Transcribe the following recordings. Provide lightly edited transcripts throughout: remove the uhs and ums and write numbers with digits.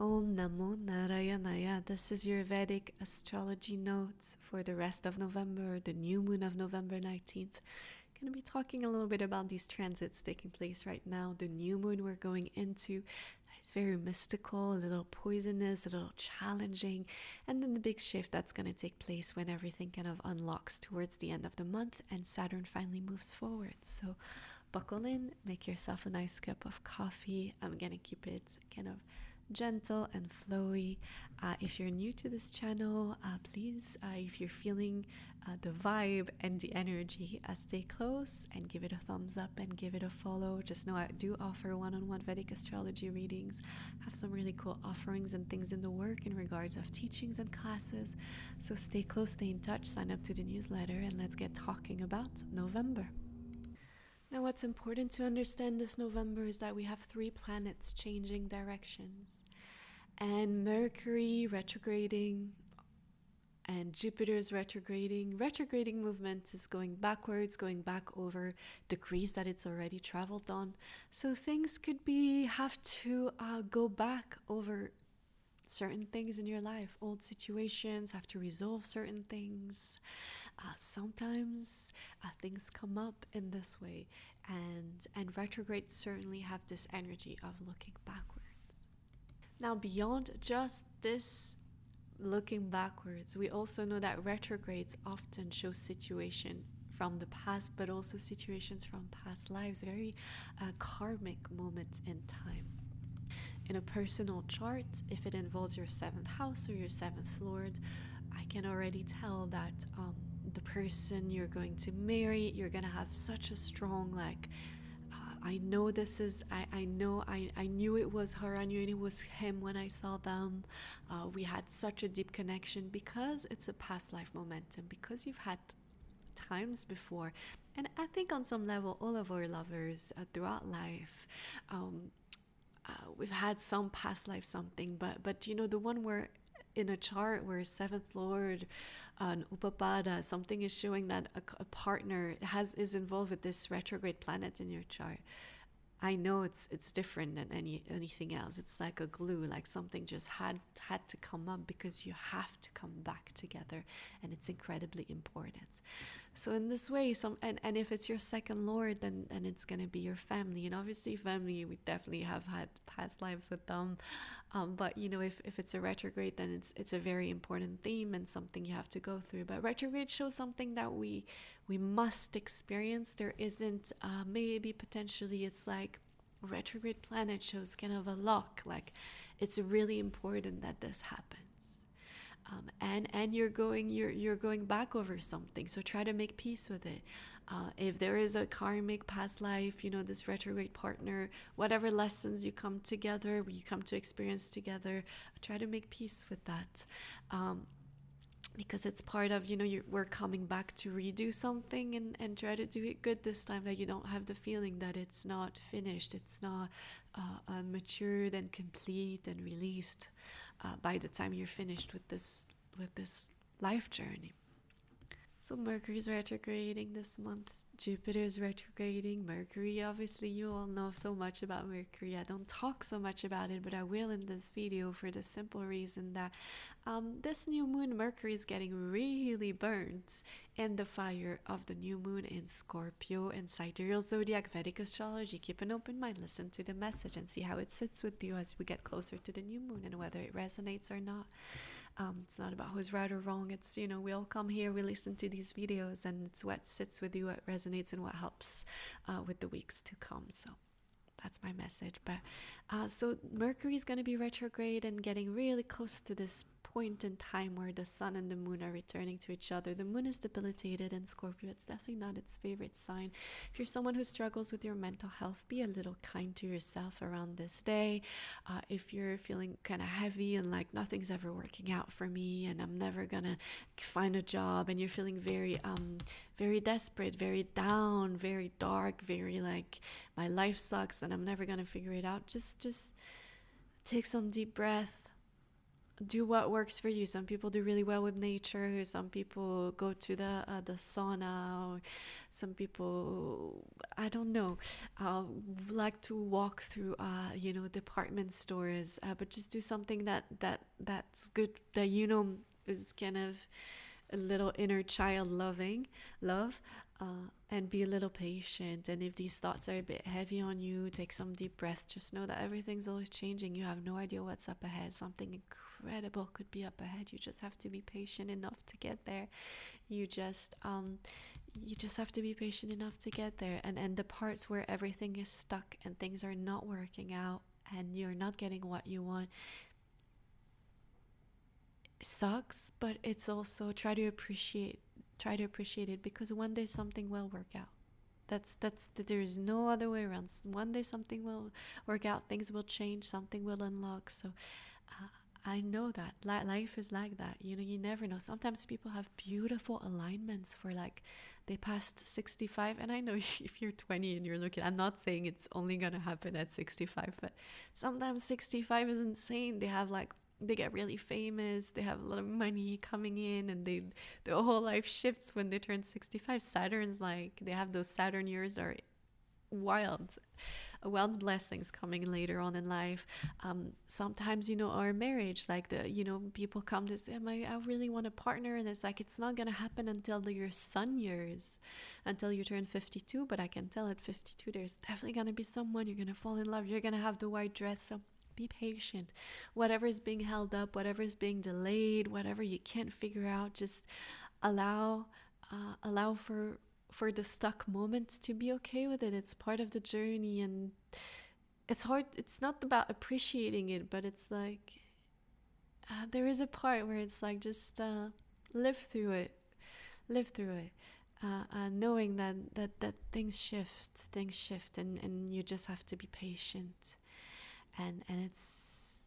Om Namo Narayanaya. This is your Vedic Astrology notes for the rest of November, the new moon of November 19th. I'm going to be talking a little bit about these transits taking place right now. The new moon we're going into is very mystical, a little poisonous, a little challenging, and then the big shift that's going to take place when everything kind of unlocks towards the end of the month and Saturn finally moves forward. So buckle in, make yourself a nice cup of coffee. I'm going to keep it kind of gentle and flowy. If you're new to this channel, please, if you're feeling the vibe and the energy, stay close and give it a thumbs up and give it a follow. Just know I do offer one-on-one Vedic astrology readings. I have some really cool offerings and things in the work in regards of teachings and classes. So stay close, stay in touch, sign up to the newsletter, and let's get talking about November. Now, what's important to understand this November is that we have 3 planets changing directions. And Mercury retrograding and Jupiter's retrograding. Retrograding movement is going backwards, going back over degrees that it's already traveled on. So things could have to go back over certain things in your life. Old situations have to resolve certain things. Sometimes things come up in this way, and retrogrades certainly have this energy of looking backwards. Now, beyond just this looking backwards, we also know that retrogrades often show situation from the past, but also situations from past lives, very karmic moments in time. In a personal chart, if it involves your 7th house or your 7th lord, I can already tell that the person you're going to marry, you're going to have such a strong, I know this is, I knew it was her, I knew it was him when I saw them. We had such a deep connection because it's a past life momentum, because you've had times before. And I think on some level, all of our lovers throughout life, we've had some past life something, but you know, the one where in a chart where 7th lord, an upapada, something is showing that a partner is involved with this retrograde planet in your chart. I know it's different than anything else. It's like a glue, like something just had to come up because you have to come back together, and it's incredibly important. So in this way, and if it's your 2nd lord, then it's going to be your family, and obviously family, we definitely have had past lives with them. But you know, if it's a retrograde, then it's a very important theme and something you have to go through. But retrograde shows something that we must experience. There isn't maybe potentially it's like retrograde planet shows kind of a lock, like it's really important that this happens. And you're going back over something, so try to make peace with it. If there is a karmic past life, you know, this retrograde partner, whatever lessons you come to experience together, try to make peace with that. Because it's part of, you know, we're coming back to redo something and try to do it good this time, that you don't have the feeling that it's not finished, it's not matured and complete and released by the time you're finished with this life journey. So Mercury's retrograding this month, Jupiter's retrograding. Mercury, obviously you all know so much about Mercury. I don't talk so much about it, but I will in this video for the simple reason that this new moon, Mercury is getting really burnt in the fire of the new moon in Scorpio and sidereal zodiac Vedic astrology. Keep an open mind, listen to the message and see how it sits with you as we get closer to the new moon and whether it resonates or not. It's not about who's right or wrong. It's, you know, we all come here, we listen to these videos, and it's what sits with you, what resonates, and what helps with the weeks to come. So that's my message. But so Mercury is going to be retrograde and getting really close to this point in time where the sun and the moon are returning to each other. The moon is debilitated in Scorpio. It's definitely not its favorite sign. If you're someone who struggles with your mental health, be a little kind to yourself around this day. If you're feeling kind of heavy and like nothing's ever working out for me and I'm never gonna find a job, and you're feeling very desperate, very down, very dark, very like my life sucks and I'm never gonna figure it out, just take some deep breath. do what works for you. Some people do really well with nature. Some people go to the sauna. Or some people, I don't know, uh, like to walk through department stores. But just do something that's good, that is kind of a little inner child love, and be a little patient. And if these thoughts are a bit heavy on you, take some deep breath. Just know that everything's always changing. You have no idea what's up ahead. Something incredible could be up ahead. You just have to be patient enough to get there. You just have to be patient enough to get there. And the parts where everything is stuck and things are not working out and you're not getting what you want, sucks, but it's also try to appreciate it, because one day something will work out. There's no other way around. One day something will work out, things will change, something will unlock. So I know that life is like that. You never know. Sometimes people have beautiful alignments for, like, they passed 65, and I know if you're 20 and you're looking, I'm not saying it's only gonna happen at 65, but sometimes 65 is insane. They get really famous, they have a lot of money coming in, and their whole life shifts when they turn 65. Saturn's like, they have those Saturn years that are wild blessings coming later on in life. Sometimes, our marriage, like people come to say, I really want a partner, and it's like, it's not gonna happen until your sun years, until you turn 52. But I can tell at 52, there's definitely gonna be someone, you're gonna fall in love, you're gonna have the white dress. So be patient. Whatever is being held up, whatever is being delayed, whatever you can't figure out, just allow for the stuck moments to be okay with it. It's part of the journey, and it's hard. It's not about appreciating it, but it's like, there is a part where it's like, just live through it, knowing that things shift, and you just have to be patient. And it's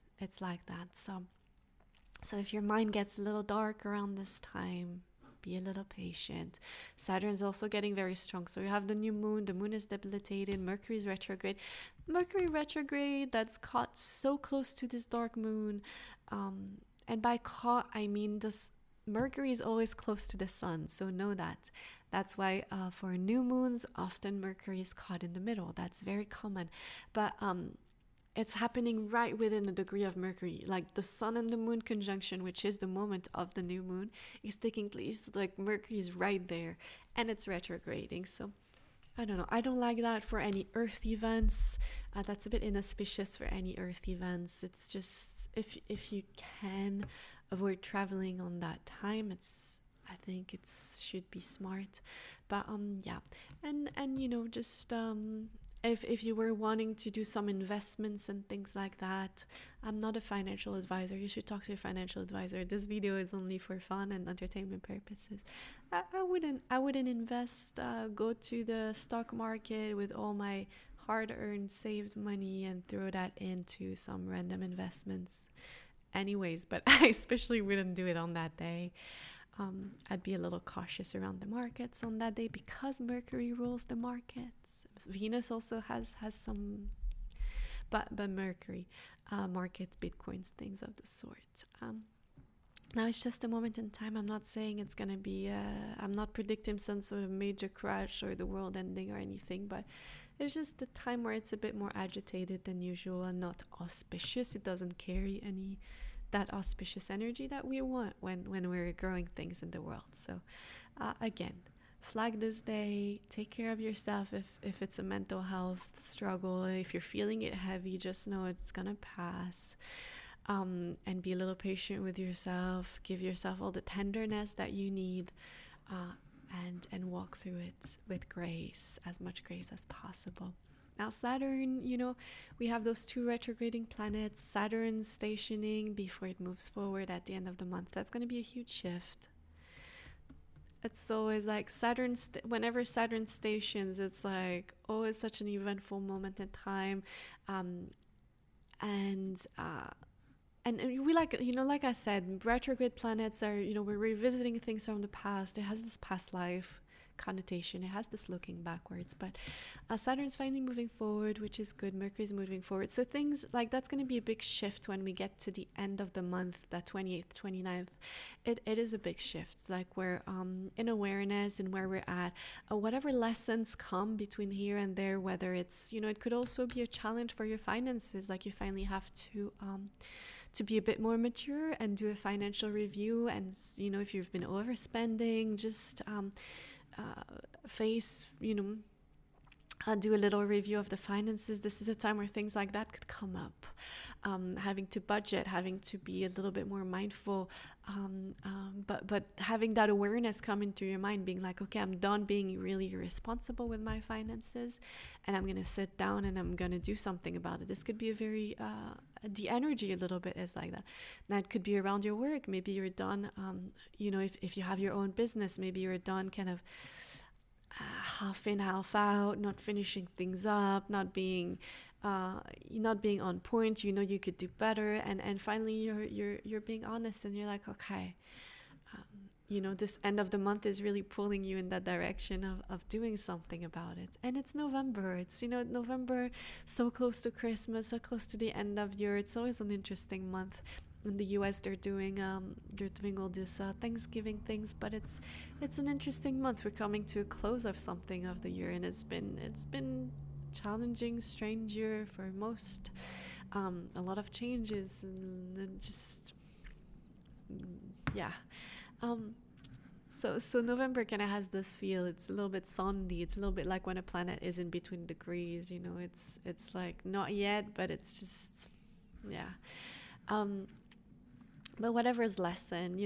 like that. So if your mind gets a little dark around this time, be a little patient. Saturn's also getting very strong. So you have the new moon. The moon is debilitated. Mercury's retrograde. Mercury retrograde, that's caught so close to this dark moon. And by caught, I mean this. Mercury is always close to the sun, so know that. That's why for new moons, often Mercury is caught in the middle. That's very common. But it's happening right within a degree of Mercury. Like the sun and the moon conjunction, which is the moment of the new moon, is taking place. Like Mercury is right there, and it's retrograding. So I don't know. I don't like that for any Earth events. That's a bit inauspicious for any Earth events. It's just, if you can avoid traveling on that time, I think it should be smart. But yeah, and just if you were wanting to do some investments and things like that, I'm not a financial advisor. You should talk to a financial advisor. This video is only for fun and entertainment purposes. I wouldn't invest, go to the stock market with all my hard-earned saved money and throw that into some random investments anyways, but I especially wouldn't do it on that day. I'd be a little cautious around the markets on that day, because Mercury rules the markets. Venus also has some, but Mercury, markets, bitcoins, things of the sort. Now it's just a moment in time. I'm not saying it's gonna be. I'm not predicting some sort of major crash or the world ending or anything, but it's just a time where it's a bit more agitated than usual and not auspicious. It doesn't carry any that auspicious energy that we want when we're growing things in the world. So again, flag this day, take care of yourself. If it's a mental health struggle, if you're feeling it heavy, just know it's gonna pass. And be a little patient with yourself. Give yourself all the tenderness that you need, and walk through it with grace, as much grace as possible. Now Saturn, we have those two retrograding planets. Saturn stationing before it moves forward at the end of the month. That's going to be a huge shift. It's always like whenever Saturn stations, it's like, oh, it's such an eventful moment in time. And we like I said, retrograde planets are, we're revisiting things from the past. It has this past life connotation. It has this looking backwards, but Saturn's finally moving forward, which is good. Mercury's moving forward. So things like that's going to be a big shift when we get to the end of the month, that 28th, 29th. It is a big shift. Like we're in awareness and where we're at. Whatever lessons come between here and there, whether it's, it could also be a challenge for your finances. Like you finally have to be a bit more mature and do a financial review. And, if you've been overspending, just face, do a little review of the finances. This is a time where things like that could come up. Having to budget, having to be a little bit more mindful, but having that awareness come into your mind, being like, okay, I'm done being really irresponsible with my finances, and I'm going to sit down and I'm going to do something about it. This could be a very, the energy a little bit is like that. Now it could be around your work. Maybe you're done, if you have your own business, maybe you're done kind of half in, half out, not finishing things up, not being on point. You could do better, and finally you're being honest, and you're like, okay, this end of the month is really pulling you in that direction of doing something about it. And it's November. It's November, so close to Christmas, so close to the end of year. It's always an interesting month. In the US, they're doing all this Thanksgiving things, but it's an interesting month. We're coming to a close of something of the year, and it's been challenging, strange year for most. A lot of changes, and just yeah. So November kind of has this feel. It's a little bit Sunday. It's a little bit like when a planet is in between degrees. It's like not yet, but it's just yeah. But whatever lesson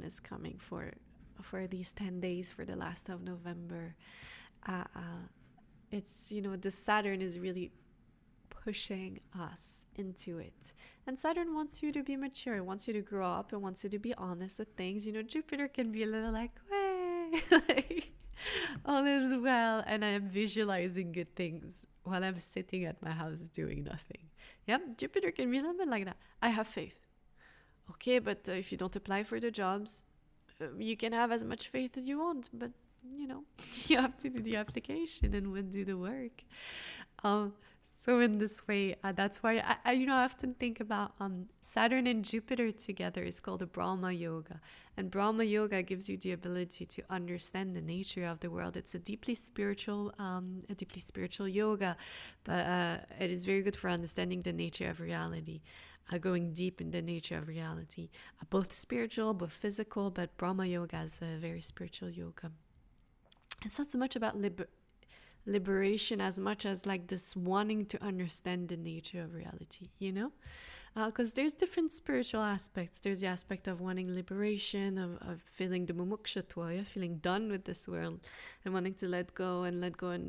is coming for these 10 days for the last of November, it's, the Saturn is really pushing us into it. And Saturn wants you to be mature, wants you to grow up, and wants you to be honest with things. Jupiter can be a little like, way, like, all is well, and I am visualizing good things while I'm sitting at my house doing nothing. Yep, Jupiter can be a little bit like that. I have faith. Okay, but if you don't apply for the jobs, you can have as much faith as you want, but you have to do the application and do the work. So in this way, that's why I often think about Saturn and Jupiter together is called a Brahma Yoga, and Brahma Yoga gives you the ability to understand the nature of the world. It's a deeply spiritual yoga, but it is very good for understanding the nature of reality. Going deep in the nature of reality, both spiritual, both physical, but Brahma Yoga is a very spiritual yoga. It's not so much about liberation as much as like this wanting to understand the nature of reality, because there's different spiritual aspects. There's the aspect of wanting liberation, of feeling the mumukshutva, feeling done with this world and wanting to let go. And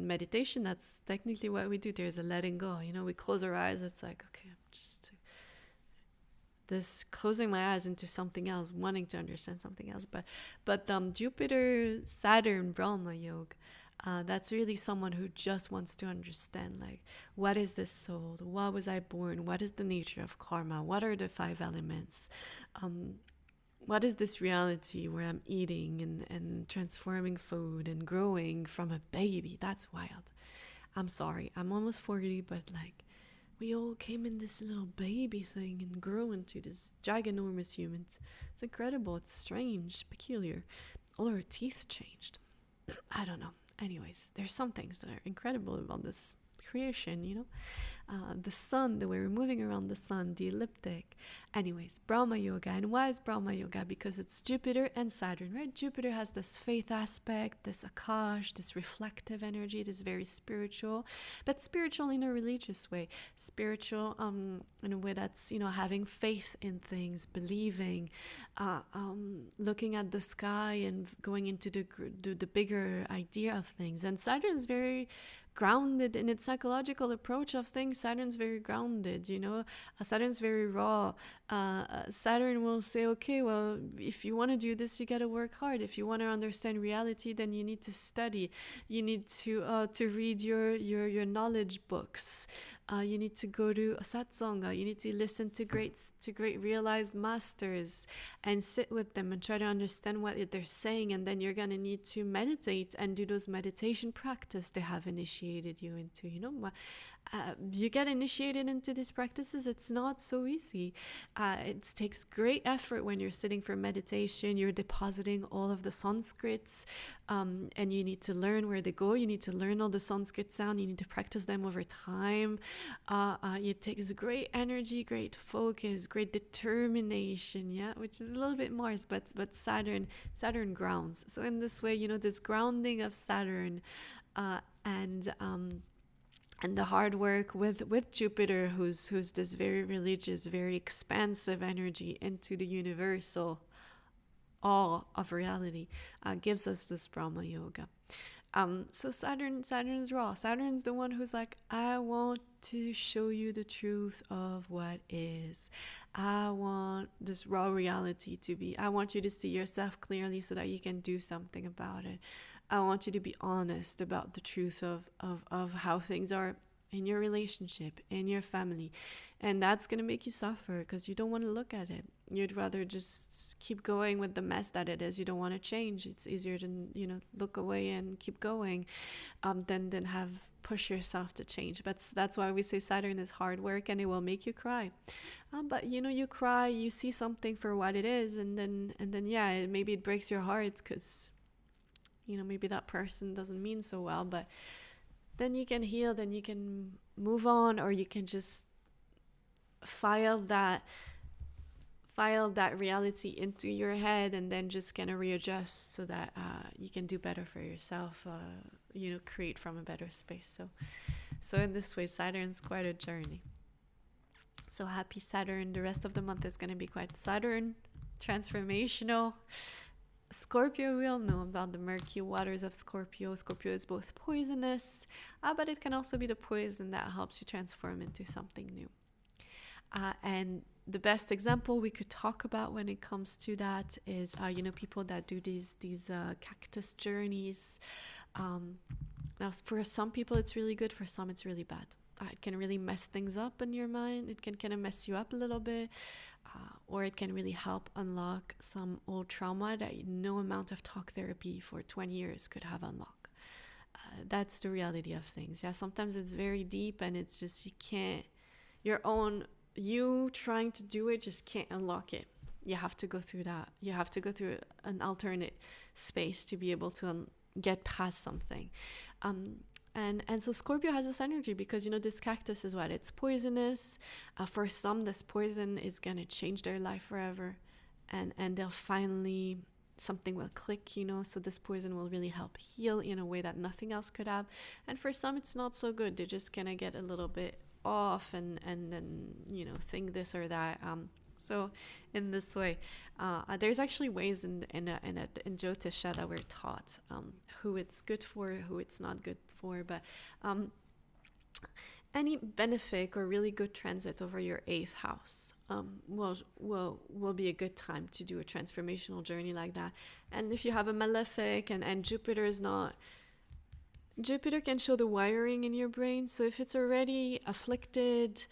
meditation, that's technically what we do. There's a letting go. We close our eyes. It's like, okay, I'm just this closing my eyes into something else, wanting to understand something else. But Jupiter, Saturn, Brahma Yoga, that's really someone who just wants to understand, like, what is this soul? Why was I born? What is the nature of karma? What are the 5 elements? What is this reality where I'm eating and transforming food and growing from a baby? That's wild. I'm sorry, I'm almost 40, but like, we all came in this little baby thing and grew into this giganormous humans. It's incredible. It's strange, peculiar. All our teeth changed. I don't know. Anyways, there's some things that are incredible about this creation, the sun, the way we're moving around the sun, the elliptic. Anyways, Brahma Yoga. And why is Brahma Yoga? Because it's Jupiter and Saturn, right? Jupiter has this faith aspect, this akash, this reflective energy, this very spiritual, but spiritual in a religious way. Spiritual in a way that's, having faith in things, believing, looking at the sky and going into the bigger idea of things. And Saturn's very grounded in its psychological approach of things. Saturn's very grounded, Saturn's very raw. Saturn will say, okay, well, if you want to do this, you got to work hard. If you want to understand reality, then you need to study. You need to read your knowledge books. You need to go to a satsanga. You need to listen to great realized masters and sit with them and try to understand what they're saying. And then you're going to need to meditate and do those meditation practice they have initiated you into. You get initiated into these practices, it's not so easy. It takes great effort when you're sitting for meditation. You're depositing all of the Sanskrits, and you need to learn where they go. You need to learn all the Sanskrit sound. You need to practice them over time. It takes great energy, great focus, great determination, which is a little bit Mars, but Saturn grounds. So in this way, this grounding of Saturn, and the hard work with Jupiter, who's this very religious, very expansive energy into the universal awe of reality, gives us this Brahma Yoga. So Saturn is raw. Saturn's the one who's like, I want to show you the truth of what is. I want this raw reality to be. I want you to see yourself clearly so that you can do something about it. I want you to be honest about the truth of how things are in your relationship, in your family. And that's going to make you suffer because you don't want to look at it. You'd rather just keep going with the mess that it is. You don't want to change. It's easier to, look away and keep going than have push yourself to change. But that's why we say Saturn is hard work and it will make you cry. But you cry, you see something for what it is, and then maybe it breaks your heart because maybe that person doesn't mean so well, but then you can heal, then you can move on, or you can just file that reality into your head and then just kind of readjust so that you can do better for yourself, create from a better space. So in this way, Saturn's quite a journey. So happy Saturn. The rest of the month is going to be quite Saturn, transformational. Scorpio, we all know about the murky waters of Scorpio. Scorpio is both poisonous, but it can also be the poison that helps you transform into something new. And the best example we could talk about when it comes to that is, people that do these cactus journeys. Now, for some people, it's really good. For some, it's really bad. It can really mess things up in your mind. It can kind of mess you up a little bit. Or it can really help unlock some old trauma that no amount of talk therapy for 20 years could have unlocked. That's the reality of things. Sometimes it's very deep and it's just you trying to do it just can't unlock it. You have to go through that. You have to go through an alternate space to be able to get past something. And so Scorpio has this energy because, this cactus is what? It's poisonous. For some, this poison is going to change their life forever. And they'll finally, something will click, so this poison will really help heal in a way that nothing else could have. And for some, it's not so good. They're just going to get a little bit off and then, think this or that. So in this way, there's actually ways in Jyotisha that we're taught who it's good for, who it's not good for. But any benefic or really good transit over your 8th house will be a good time to do a transformational journey like that. And if you have a malefic and Jupiter is not... Jupiter can show the wiring in your brain. So if it's already afflicted...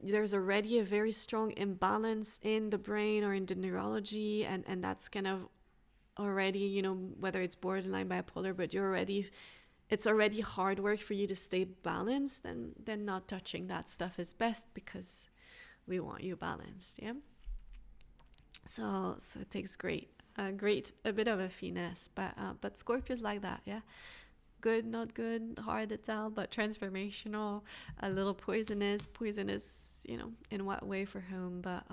there's already a very strong imbalance in the brain or in the neurology, and that's kind of already, whether it's borderline bipolar, but it's already hard work for you to stay balanced, then not touching that stuff is best because we want you balanced, So it takes a bit of a finesse, but Scorpio's like that, Good, not good, hard to tell, but transformational, a little poisonous, in what way for whom, but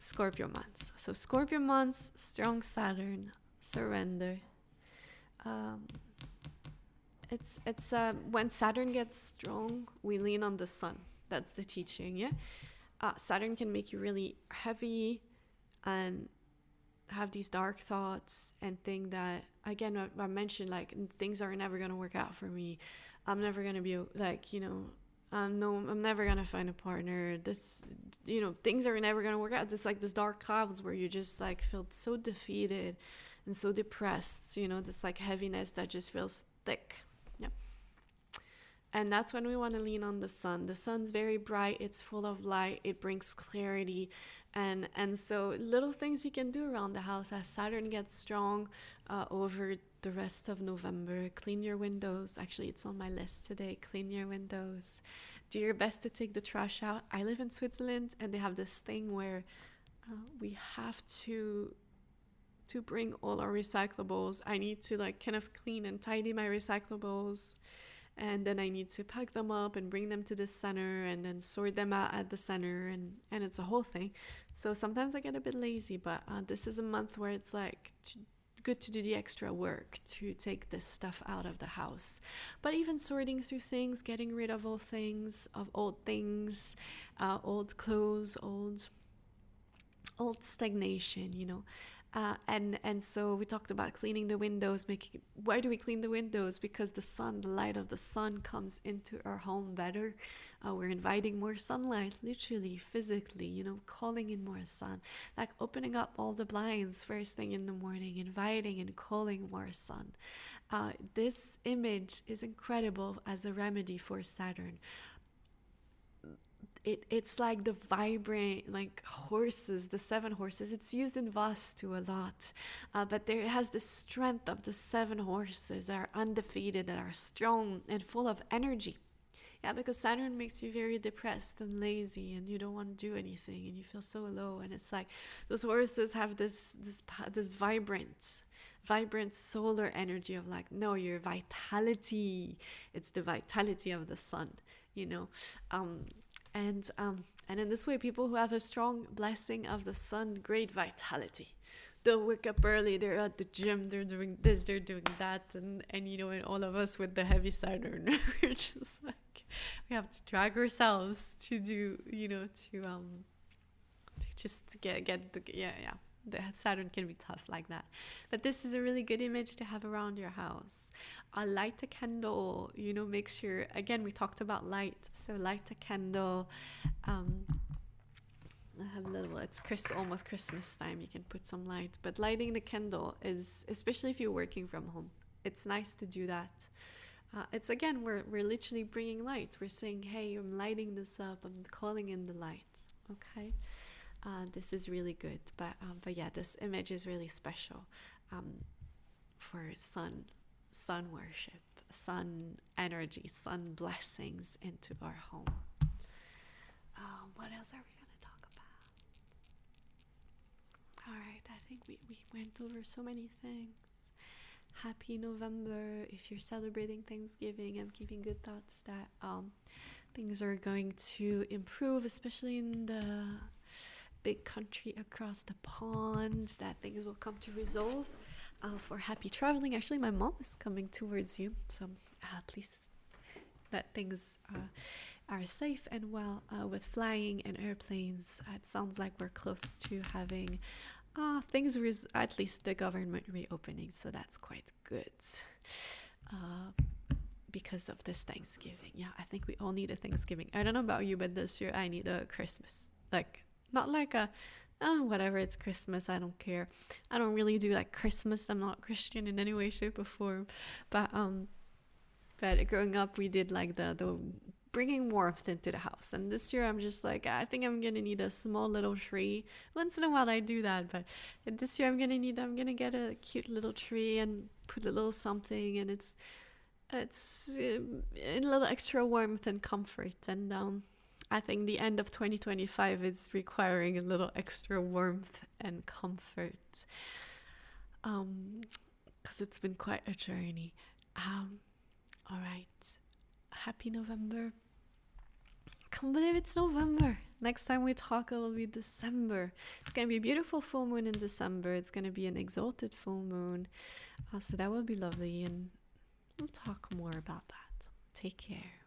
Scorpio months. So Scorpio months, strong Saturn, surrender. It's when Saturn gets strong, we lean on the sun. That's the teaching, Saturn can make you really heavy and have these dark thoughts and think that, again, I mentioned, like, things are never going to work out for me. I'm never going to be I'm never going to find a partner. This, things are never going to work out. It's like this dark clouds where you just like feel so defeated and so depressed, this like heaviness that just feels thick. And that's when we want to lean on the sun. The sun's very bright, it's full of light, it brings clarity. And so little things you can do around the house as Saturn gets strong over the rest of November. Clean your windows. Actually, it's on my list today. Clean your windows. Do your best to take the trash out. I live in Switzerland, and they have this thing where we have to bring all our recyclables. I need to like kind of clean and tidy my recyclables, and then I need to pack them up and bring them to the center and then sort them out at the center, and it's a whole thing. So sometimes I get a bit lazy, but this is a month where it's like good to do the extra work to take this stuff out of the house. But even sorting through things, getting rid of old things, old clothes, old stagnation, you know. And so we talked about cleaning the windows. Why do we clean the windows? Because the light of the sun comes into our home better. We're inviting more sunlight, literally, physically, you know, calling in more sun, like opening up all the blinds first thing in the morning, inviting and calling more sun. This image is incredible as a remedy for Saturn. It's like the vibrant, like horses, the 7 horses. It's used in Vastu a lot, but there has the strength of the 7 horses that are undefeated, that are strong and full of energy. Yeah, because Saturn makes you very depressed and lazy, and you don't want to do anything, and you feel so low. And it's like those horses have this vibrant solar energy of like, no, your vitality. It's the vitality of the sun, you know. And in this way, people who have a strong blessing of the sun, great vitality. They'll wake up early, they're at the gym, they're doing this, they're doing that, and you know, and all of us with the heavy Saturn, we're just like, we have to drag ourselves to do, you know, to just get the, yeah. The Saturn can be tough like that. But this is a really good image to have around your house. Light a candle, you know, make sure, again, we talked about light. So light a candle. I have a little, it's almost Christmas time. You can put some light. But lighting the candle is, especially if you're working from home, it's nice to do that. It's again, we're literally bringing light. We're saying, hey, I'm lighting this up. I'm calling in the light. Okay. This is really good, but yeah, this image is really special for sun worship, sun energy, sun blessings into our home. What else are we going to talk about? All right, I think we went over so many things. Happy November. If you're celebrating Thanksgiving, I'm keeping good thoughts that things are going to improve, especially in the big country across the pond, that things will come to resolve. For happy traveling. Actually, my mom is coming towards you, so please that things are safe and well with flying and airplanes. It sounds like we're close to having things at least the government reopening, so that's quite good because of this Thanksgiving. Yeah, I think we all need a Thanksgiving. I don't know about you, but this year I need a Christmas, like not like a whatever, it's Christmas, I don't care. I don't really do like Christmas. I'm not Christian in any way, shape, or form. But growing up, we did like the bringing warmth into the house. And this year, I'm just like, I think I'm gonna need a small little tree. Once in a while, I do that, but this year I'm gonna get a cute little tree and put a little something, and it's a little extra warmth and comfort. And I think the end of 2025 is requiring a little extra warmth and comfort, because it's been quite a journey. All right, happy November. Can't believe it's November. Next time we talk, it will be December. It's going to be a beautiful full moon in December. It's going to be an exalted full moon, so that will be lovely, and we'll talk more about that. Take care.